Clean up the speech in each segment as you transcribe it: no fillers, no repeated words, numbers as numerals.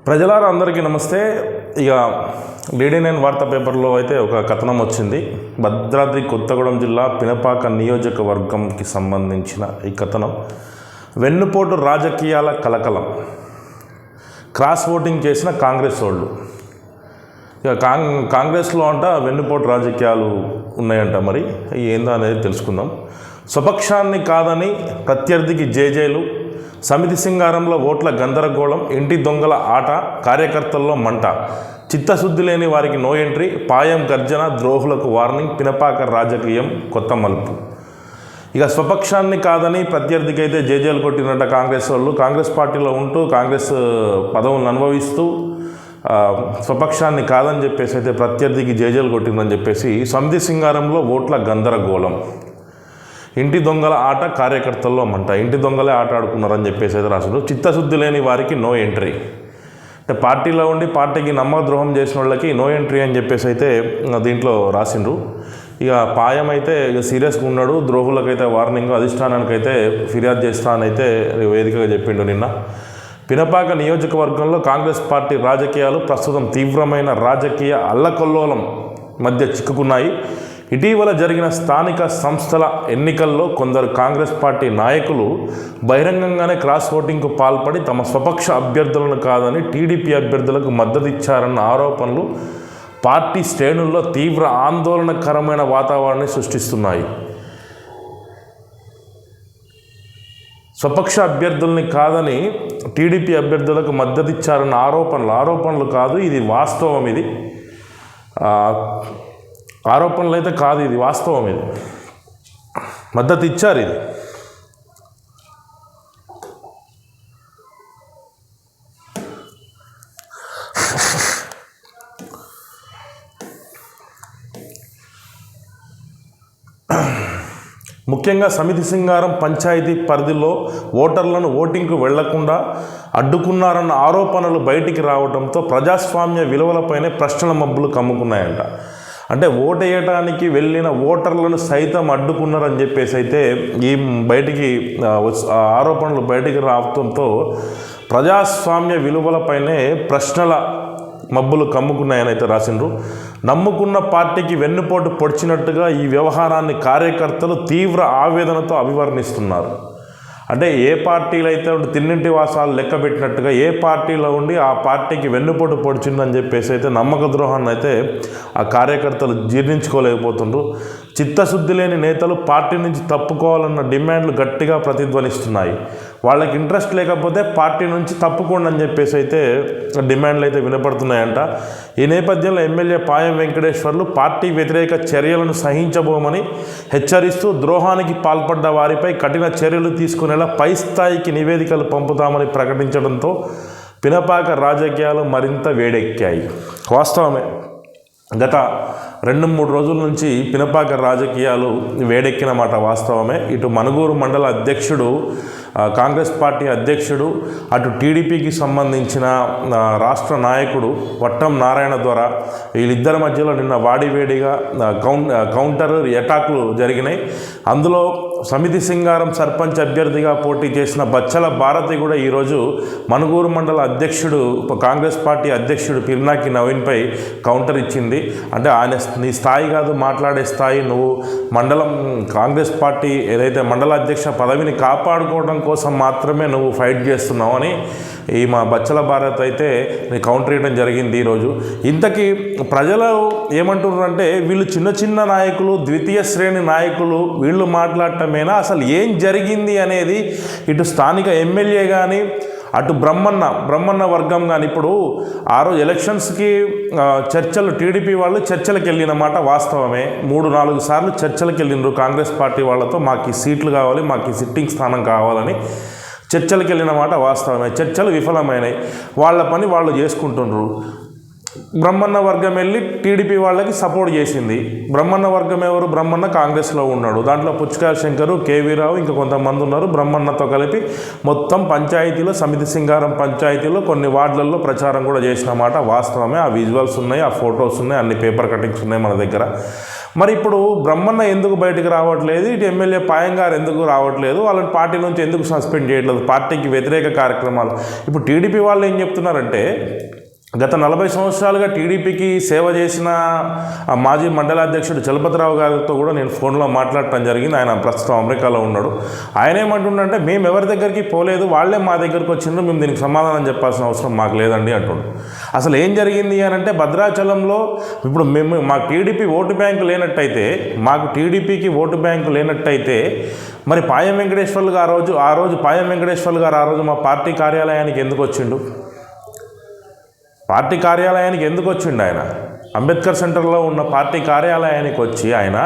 ప్రజలారా అందరికీ నమస్తే. ఇక లేడీ9 వార్తా పేపర్లో అయితే ఒక కథనం వచ్చింది. భద్రాద్రి కొత్తగూడెం జిల్లా పినపాక నియోజకవర్గంకి సంబంధించిన ఈ కథనం. వెన్నుపోటు రాజకీయాల కలకలం, క్రాస్ ఓటింగ్ చేసిన కాంగ్రెస్ వాళ్ళు. ఇక కాంగ్రెస్లో అంట వెన్నుపోటు రాజకీయాలు ఉన్నాయంట. మరి ఏందో అనేది తెలుసుకుందాం. స్వపక్షాన్ని కాదని ప్రత్యర్థికి జేజేలు, సమితి సింగారంలో ఓట్ల గందరగోళం, ఇంటి దొంగల ఆట, కార్యకర్తల్లో మంట, చిత్తశుద్ధి లేని వారికి నో ఎంట్రీ, పాయం గర్జన, ద్రోహులకు వార్నింగ్, పినపాక రాజకీయం కొత్త మలుపు. ఇక స్వపక్షాన్ని కాదని ప్రత్యర్థికి అయితే జేజేలు కొట్టినట్ట కాంగ్రెస్ వాళ్ళు. కాంగ్రెస్ పార్టీలో ఉంటూ కాంగ్రెస్ పదవులను అనుభవిస్తూ స్వపక్షాన్ని కాదని చెప్పేసి అయితే ప్రత్యర్థికి జేజేలు కొట్టిందని చెప్పేసి సమితి సింగారంలో ఓట్ల గందరగోళం, ఇంటి దొంగల ఆట, కార్యకర్తల్లో మంట. ఇంటి దొంగలే ఆట ఆడుకున్నారని చెప్పేసి అయితే రాసిండ్రు. చిత్తశుద్ధి లేని వారికి నో ఎంట్రీ, అంటే పార్టీలో ఉండి పార్టీకి నమ్మద్రోహం చేసిన వాళ్ళకి నో ఎంట్రీ అని చెప్పేసి అయితే దీంట్లో రాసిండ్రు. ఇక పాయం అయితే ఇక సీరియస్గా ఉన్నాడు. ద్రోహులకైతే వార్నింగ్, అధిష్టానానికైతే ఫిర్యాదు చేస్తా అని అయితే వేదికగా చెప్పిండు నిన్న. పినపాక నియోజకవర్గంలో కాంగ్రెస్ పార్టీ రాజకీయాలు ప్రస్తుతం తీవ్రమైన రాజకీయ అల్లకల్లోలం మధ్య చిక్కుకున్నాయి. ఇటీవల జరిగిన స్థానిక సంస్థల ఎన్నికల్లో కొందరు కాంగ్రెస్ పార్టీ నాయకులు బహిరంగంగానే క్రాస్ ఓటింగ్కు పాల్పడి తమ స్వపక్ష అభ్యర్థులను కాదని టీడీపీ అభ్యర్థులకు మద్దతు ఇచ్చారన్న ఆరోపణలు పార్టీ శ్రేణుల్లో తీవ్ర ఆందోళనకరమైన వాతావరణాన్ని సృష్టిస్తున్నాయి. స్వపక్ష అభ్యర్థుల్ని కాదని టీడీపీ అభ్యర్థులకు మద్దతు ఇచ్చారన్న ఆరోపణలు కాదు, ఇది వాస్తవం. ఇది ఆరోపణలు అయితే కాదు, ఇది వాస్తవం. ఇది మద్దతు ఇచ్చారు. ఇది ముఖ్యంగా సమితి సింగారం పంచాయతీ పరిధిలో ఓటర్లను ఓటింగ్కు వెళ్లకుండా అడ్డుకున్నారన్న ఆరోపణలు బయటికి రావడంతో ప్రజాస్వామ్య విలువలపైనే ప్రశ్నల మబ్బులు కమ్ముకున్నాయంట. అంటే ఓటేయటానికి వెళ్ళిన ఓటర్లను సైతం అడ్డుకున్నారని చెప్పేసి అయితే ఈ ఆరోపణలు బయటికి రావడంతో ప్రజాస్వామ్య విలువలపైనే ప్రశ్నల మబ్బులు కమ్ముకున్నాయని అయితే రాసిండ్రు. నమ్ముకున్న పార్టీకి వెన్నుపోటు పొడిచినట్టుగా ఈ వ్యవహారాన్ని కార్యకర్తలు తీవ్ర ఆవేదనతో అభివర్ణిస్తున్నారు. అంటే ఏ పార్టీలో అయితే తిన్నింటి వాసాలు లెక్క పెట్టినట్టుగా ఏ పార్టీలో ఉండి ఆ పార్టీకి వెన్నుపోటు పొడిచిందని చెప్పేసి అయితే నమ్మక ద్రోహాన్ని అయితే ఆ కార్యకర్తలు జీర్ణించుకోలేకపోతుండ్రు. చిత్తశుద్ధి లేని నేతలు పార్టీ నుంచి తప్పుకోవాలన్న డిమాండ్లు గట్టిగా ప్రతిధ్వనిస్తున్నాయి. వాళ్ళకి ఇంట్రెస్ట్ లేకపోతే పార్టీ నుంచి తప్పుకోండి అని చెప్పేసి అయితే డిమాండ్లు అయితే వినపడుతున్నాయంట. ఈ నేపథ్యంలో ఎమ్మెల్యే పాయం వెంకటేశ్వర్లు పార్టీ వ్యతిరేక చర్యలను సహించబోమని హెచ్చరిస్తూ ద్రోహానికి పాల్పడ్డ వారిపై కఠిన చర్యలు తీసుకునేలా పై స్థాయికి నివేదికలు పంపుతామని ప్రకటించడంతో పినపాక రాజకీయాలు మరింత వేడెక్కాయి. వాస్తవమే, గత 2-3 రోజుల నుంచి పినపాక రాజకీయాలు వేడెక్కిన మాట వాస్తవమే. ఇటు మనుగూరు మండల అధ్యక్షుడు, కాంగ్రెస్ పార్టీ అధ్యక్షుడు, అటు టీడీపీకి సంబంధించిన రాష్ట్ర నాయకుడు వట్టం నారాయణ ద్వారా వీళ్ళిద్దరి మధ్యలో నిన్న వాడివేడిగా కౌంటర్ అటాక్లు జరిగినాయి. అందులో సమితి సింగారం సర్పంచ్ అభ్యర్థిగా పోటీ చేసిన బచ్చల భారతి కూడా ఈరోజు మనుగూరు మండల అధ్యక్షుడు, కాంగ్రెస్ పార్టీ అధ్యక్షుడు పిర్నాకి నవీన్పై కౌంటర్ ఇచ్చింది. అంటే ఆయన నీ స్థాయి కాదు, మాట్లాడే స్థాయి, నువ్వు మండలం కాంగ్రెస్ పార్టీ ఏదైతే మండల అధ్యక్ష పదవిని కాపాడుకోవడం కోసం మాత్రమే నువ్వు ఫైట్ చేస్తున్నావు అని ఈ మా బచ్చల భారత్ అయితే కౌంటర్ ఇవ్వడం జరిగింది ఈరోజు. ఇంతకీ ప్రజలు ఏమంటున్నారంటే వీళ్ళు చిన్న చిన్న నాయకులు, ద్వితీయ శ్రేణి నాయకులు, వీళ్ళు మాట్లాడటమేనా, అసలు ఏం జరిగింది అనేది ఇటు స్థానిక ఎమ్మెల్యే కానీ అటు బ్రహ్మన్న వర్గం కానీ ఇప్పుడు ఆ రోజు ఎలక్షన్స్కి చర్చలు, టీడీపీ వాళ్ళు చర్చలకు వెళ్ళిన మాట వాస్తవమే. 3-4 సార్లు చర్చలకు వెళ్ళినారు కాంగ్రెస్ పార్టీ వాళ్ళతో. మాకు ఈ సీట్లు కావాలి, మాకు ఈ సిట్టింగ్ స్థానం కావాలని చర్చలకు వెళ్ళిన మాట వాస్తవమే. చర్చలు విఫలమైనాయి. వాళ్ళ పని వాళ్ళు చేసుకుంటున్నారు. బ్రహ్మన్న వర్గం వెళ్ళి టీడీపీ వాళ్ళకి సపోర్ట్ చేసింది. బ్రహ్మన్న వర్గం ఎవరు? బ్రహ్మన్న కాంగ్రెస్లో ఉన్నాడు. దాంట్లో పుచ్చకాయల శంకరు, కేవీ రావు, ఇంకా కొంతమంది ఉన్నారు. బ్రహ్మన్నతో కలిపి మొత్తం పంచాయతీలో, సమితి సింగారం పంచాయతీలో కొన్ని వార్డులలో ప్రచారం కూడా చేసిన మాట వాస్తవమే. ఆ విజువల్స్ ఉన్నాయి, ఆ ఫొటోస్ ఉన్నాయి, అన్ని పేపర్ కటింగ్స్ ఉన్నాయి మన దగ్గర. మరి ఇప్పుడు బ్రహ్మన్న ఎందుకు బయటకు రావట్లేదు, ఇటు ఎమ్మెల్యే పాయం గారు ఎందుకు రావట్లేదు, వాళ్ళని పార్టీ నుంచి ఎందుకు సస్పెండ్ చేయట్లేదు, పార్టీకి వ్యతిరేక కార్యక్రమాలు. ఇప్పుడు టీడీపీ వాళ్ళు ఏం చెప్తున్నారంటే, గత 40 సంవత్సరాలుగా టీడీపీకి సేవ చేసిన మాజీ మండలాధ్యక్షుడు చలపతిరావు గారితో కూడా నేను ఫోన్లో మాట్లాడటం జరిగింది. ఆయన ప్రస్తుతం అమెరికాలో ఉన్నాడు. ఆయన ఏమంటుండంటే, మేము ఎవరి దగ్గరికి పోలేదు, వాళ్ళే మా దగ్గరికి వచ్చిండ్రు, మేము దీనికి సమాధానం చెప్పాల్సిన అవసరం మాకు లేదండి అంటుండు. అసలు ఏం జరిగింది అని అంటే, భద్రాచలంలో ఇప్పుడు మాకు టీడీపీ ఓటు బ్యాంకు లేనట్టయితే, మరి పాయం వెంకటేశ్వర్లు గారు ఆ రోజు పాయం వెంకటేశ్వర్లు గారు ఆ రోజు మా పార్టీ కార్యాలయానికి ఎందుకు వచ్చిండు? పార్టీ కార్యాలయానికి ఎందుకు వచ్చిండు ఆయన? అంబేద్కర్ సెంటర్లో ఉన్న పార్టీ కార్యాలయానికి వచ్చి ఆయన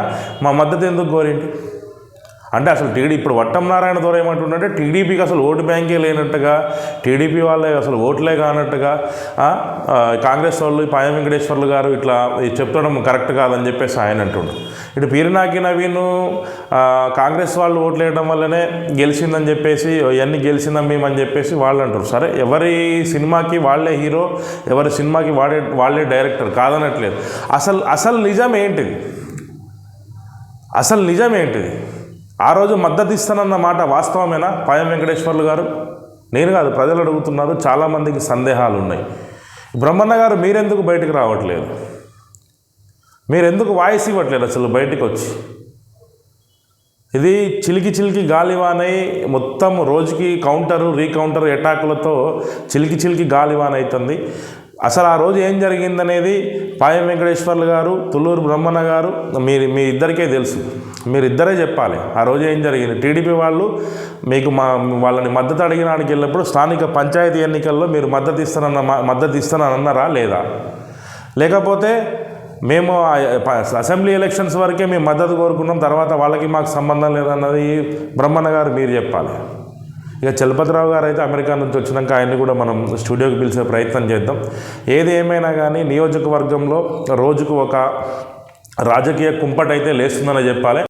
మా మద్దతు ఎందుకు కోరిండు? అంటే అసలు ఇప్పుడు వట్టం నారాయణ ద్వారా ఏమంటుండే, టీడీపీకి అసలు ఓటు బ్యాంకే లేనట్టుగా, టీడీపీ వాళ్ళే అసలు ఓట్లే కానట్టుగా, కాంగ్రెస్ వాళ్ళు పాయం వెంకటేశ్వర్లు గారు ఇట్లా చెప్తడం కరెక్ట్ కాదని చెప్పేసి ఆయన అంటుండు. ఇటు పీరినాకి నవీన్ కాంగ్రెస్ వాళ్ళు ఓట్లు వేయడం వల్లనే గెలిచిందని చెప్పేసి, ఇవన్నీ గెలిచిందని మేమని చెప్పేసి వాళ్ళు అంటారు. సరే, ఎవరి సినిమాకి వాళ్ళే హీరో, ఎవరి సినిమాకి వాళ్ళే డైరెక్టర్, కాదనట్లేదు. అసలు నిజం ఏంటిది? ఆ రోజు మద్దతు ఇస్తానన్న మాట వాస్తవమేనా పాయం వెంకటేశ్వర్లు గారు? నేను కాదు, ప్రజలు అడుగుతున్నారు. చాలామందికి సందేహాలు ఉన్నాయి. బ్రహ్మన్న గారు మీరెందుకు బయటకు రావట్లేదు? మీరెందుకు వాయిస్ ఇవ్వట్లేదు అసలు బయటకు వచ్చి? ఇది చిలికి గాలివానై మొత్తం రోజుకి రీకౌంటర్ అటాకులతో చిలికి గాలివాన అవుతుంది. అసలు ఆ రోజు ఏం జరిగిందనేది పాయం వెంకటేశ్వర్లు గారు, తుళ్ళూరు బ్రహ్మన్న గారు మీ ఇద్దరికే తెలుసు. మీరిద్దరే చెప్పాలి ఆ రోజు ఏం జరిగింది. టీడీపీ వాళ్ళు మీకు వాళ్ళని మద్దతు అడిగినానికి వెళ్ళినప్పుడు స్థానిక పంచాయతీ ఎన్నికల్లో మీరు మద్దతు ఇస్తానన్నారా లేదా? లేకపోతే మేము అసెంబ్లీ ఎలక్షన్స్ వరకే మేము మద్దతు కోరుకున్నాం, తర్వాత వాళ్ళకి మాకు సంబంధం లేదన్నది బ్రహ్మన్న గారు మీరు చెప్పాలి. ఇక చలపతిరావు గారు అయితే అమెరికా నుంచి వచ్చినాక ఆయన్ని కూడా మనం స్టూడియోకి పిలిచే ప్రయత్నం చేద్దాం. ఏది ఏమైనా కానీ నియోజకవర్గంలో రోజుకు ఒక రాజకీయ కుంపటైతే లేస్తుందని చెప్పాలి.